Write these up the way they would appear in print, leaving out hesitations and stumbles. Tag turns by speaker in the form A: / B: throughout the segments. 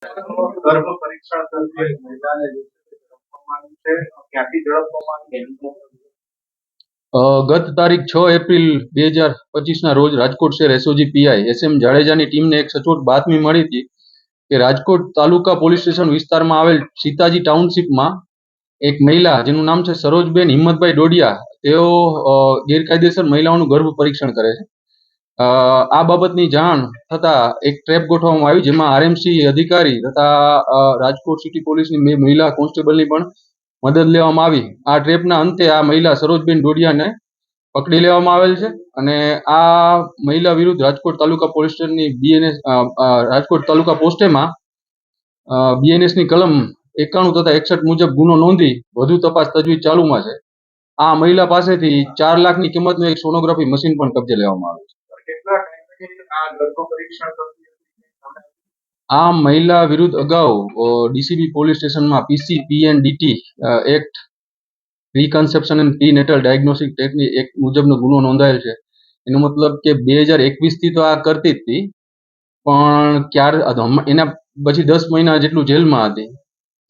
A: ગર્ભ પરીક્ષણ કરતી એક મહિલાને ઝડપવામાં આવી છે. ક્યાંથી ઝડપવામાં આવી છે?
B: ગત તારીખ 6 એપ્રિલ 2025ના રોજ રાજકોટ શહેર એસઓજી પીઆઈ એસએમ જાડેજાની ટીમને એક સચોટ બાતમી મળી હતી કે રાજકોટ તાલુકા પોલીસ સ્ટેશન વિસ્તારમાં આવેલ સીતાજી ટાઉનશીપમાં એક મહિલા જેનું નામ છે સરોજબેન હિંમતભાઈ ડોડિયા, તેઓ ગેરકાયદેસર મહિલાઓનું ગર્ભ પરીક્ષણ કરે છે. આ બાબતની જાણ થતા એક ટ્રેપ ગોઠવવામાં આવી, જેમાં આરએમસી અધિકારી તથા રાજકોટ સિટી પોલીસની બે મહિલા કોન્સ્ટેબલની પણ મદદ લેવામાં આવી. આ ટ્રેપના અંતે આ મહિલા સરોજબેન ડોડિયાને પકડી લેવામાં આવેલ છે અને આ મહિલા વિરુદ્ધ રાજકોટ તાલુકા પોલીસ સ્ટેશનની રાજકોટ તાલુકા પોસ્ટેમાં બીએનએસની કલમ 91 તથા 61 મુજબ ગુનો નોંધી વધુ તપાસ તજવીજ ચાલુમાં છે. આ મહિલા પાસેથી 4 લાખની કિંમતનું એક સોનોગ્રાફી મશીન પણ કબજે લેવામાં આવ્યું છે. આ મહિલા વિરુદ્ધ અગાઉ ડીસીબી પોલીસ સ્ટેશનમાં PCPNDT act reconception and prenatal diagnostic technique act મુજબનો ગુનો નોંધાયેલ છે. એનો મતલબ કે 2021 થી તો આ કરતી જ હતી, પણ એના પછી 10 મહિના જેટલું જેલમાં હતી.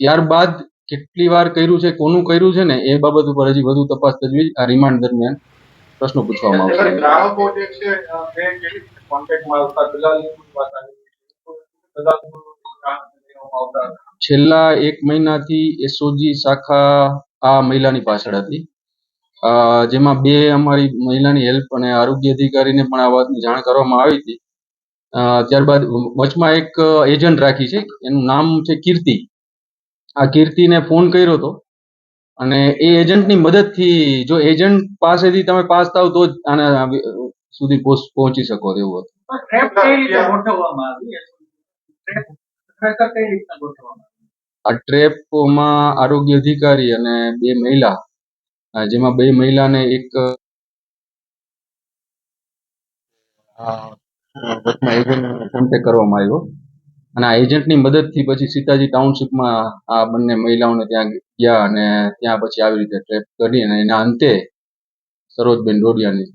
B: ત્યારબાદ કેટલી વાર કર્યું છે, કોનું કર્યું છે ને એ બાબત ઉપર હજી વધુ તપાસ તજવીજ આ રિમાન્ડ દરમિયાન પ્રશ્નો પૂછવામાં આવશે.
A: ગ્રાહકો જે છે તે કેવી કોન્ટેક્ટમાં આવતા
B: છેલ્લા 1 મહિનાથી એસઓજી શાખા આ મહિલાની પાછળ હતી, જેમાં 2 અમારી મહિલાની હેલ્પ અને આરોગ્ય અધિકારીને પણ આ વાતની જાણ કરવામાં આવી હતી. ત્યારબાદ વચમાં એક એજન્ટ રાખી છે, એનું નામ છે કીર્તિ. આ કીર્તિને ફોન કર્યો હતો અને એ એજન્ટની મદદથી, જો એજન્ટ પાસેથી તમે પાસ થાવ તો જ આના સુધી પહોંચી શકો એવું હતું. આ ટ્રેપમાં આરોગ્ય અધિકારી અને 2 મહિલા, જેમાં 2 મહિલાને એક કોન્ટેક્ટ કરવામાં આવ્યો અને આ એજન્ટની મદદથી પછી સીતાજી ટાઉનશીપમાં આ બંને મહિલાઓને ત્યાં ગયા અને ત્યાં પછી આવી રીતે ટ્રેપ કરી અને એના અંતે સરોજબેન ડોડિયાની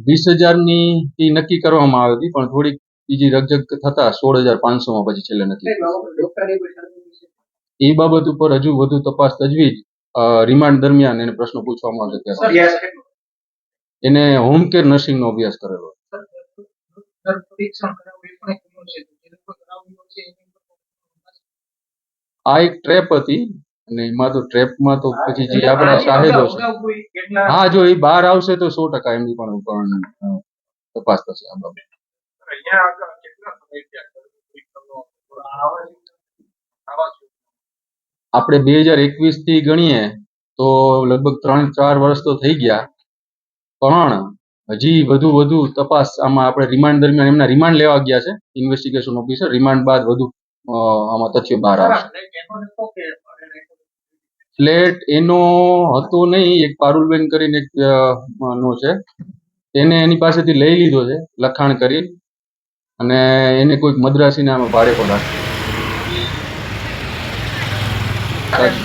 B: 20,000ની ફી નક્કી કરવામાં આવી હતી, પણ થોડીક બીજી રકઝક થતા 16,500માં પછી છેલ્લે નક્કી. એ બાબત ઉપર હજુ વધુ તપાસ તજવીજ રિમાન્ડ દરમિયાન એને પ્રશ્નો પૂછવામાં આવશે. એને હોમ કેર નર્સિંગનો અભ્યાસ કરેલો. આ એક ટ્રેપ હતી અને એમાં તો ટ્રેપમાં તો પછી જે આપણા શાહેદો છે, હા, જો એ બહાર આવશે તો 100% એમની પણ તપાસ થશે આ બાબતે. આપણે 2021 થી ગણીએ તો લગભગ 3-4 વર્ષ તો થઈ ગયા, પણ હજી વધુ તપાસ આમાં આપણે રિમાન્ડ દરમિયાન એમના રિમાન્ડ લેવા ગયા છે ઇન્વેસ્ટિગેશન ઓફિસર. રિમાન્ડ બાદ વધુ આમાં તથ્યો બહાર આવશે. ફ્લેટ એનો હતો નહીં, એક પારુલબેન કરીને એક નો છે, એને એની પાસેથી લઈ લીધો છે લખાણ કરી, અને એને કોઈક મદ્રાસીને આમાં ભાડે પણ રાખ્યો.